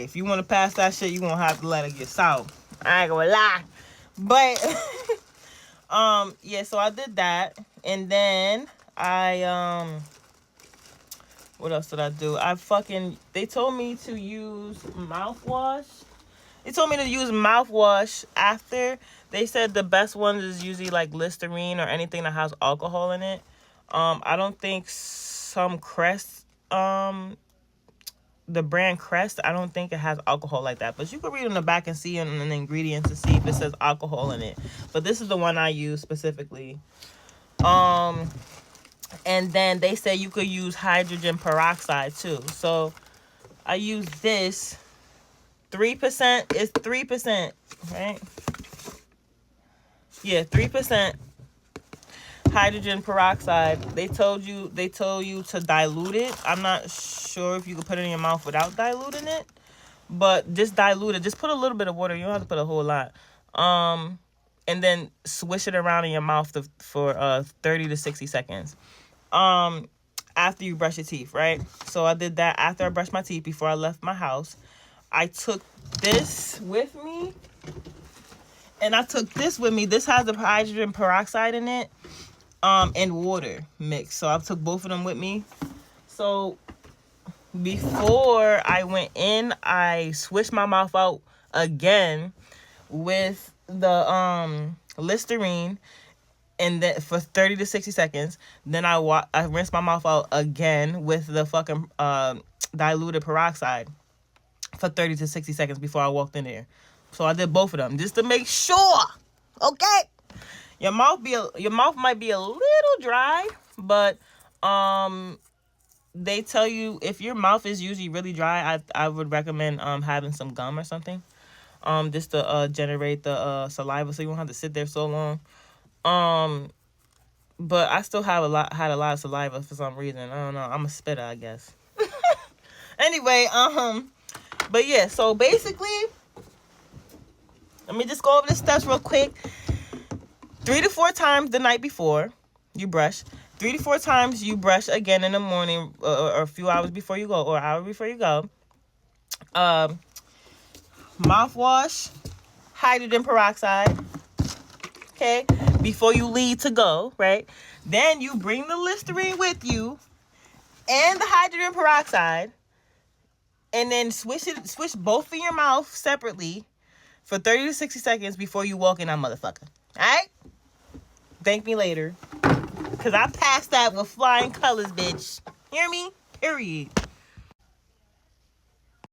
hey, if you want to pass that shit, you gonna have to let it get south. I ain't gonna lie. But yeah, so I did that, and then I what else did I do? They told me to use mouthwash. They told me to use mouthwash after. They said the best one is usually like Listerine or anything that has alcohol in it. I don't think some Crest, the brand Crest, I don't think it has alcohol like that. But you can read on the back and see on the ingredients to see if it says alcohol in it. But this is the one I use specifically. And then they say you could use hydrogen peroxide too. So I use this. 3% is 3%, right? Yeah, 3% hydrogen peroxide. They told you to dilute it. I'm not sure if you can put it in your mouth without diluting it, but just dilute it. Just put a little bit of water. You don't have to put a whole lot. And then swish it around in your mouth for 30 to 60 seconds. After you brush your teeth, right? So I did that after I brushed my teeth before I left my house. I took this with me. And I took this with me. This has the hydrogen peroxide in it. And water mixed. So I took both of them with me. So before I went in, I swished my mouth out again with the Listerine, and then for 30 to 60 seconds. Then I rinsed my mouth out again with the fucking diluted peroxide for 30 to 60 seconds before I walked in there. So I did both of them just to make sure. Okay? Your mouth might be a little dry, but they tell you if your mouth is usually really dry, I would recommend having some gum or something. Just to generate the saliva so you won't have to sit there so long. But I still had a lot of saliva for some reason. I don't know. I'm a spitter, I guess. Anyway, but yeah, so basically, let me just go over the steps real quick. 3 to 4 times the night before you brush. 3 to 4 times you brush again in the morning, or a few hours before you go, or an hour before you go. Mouthwash, hydrogen peroxide. Okay, before you leave to go, right? Then you bring the Listerine with you and the hydrogen peroxide, and then swish both in your mouth separately for 30 to 60 seconds before you walk in that motherfucker. All right? Thank me later. Because I passed that with flying colors, bitch. Hear me? Period.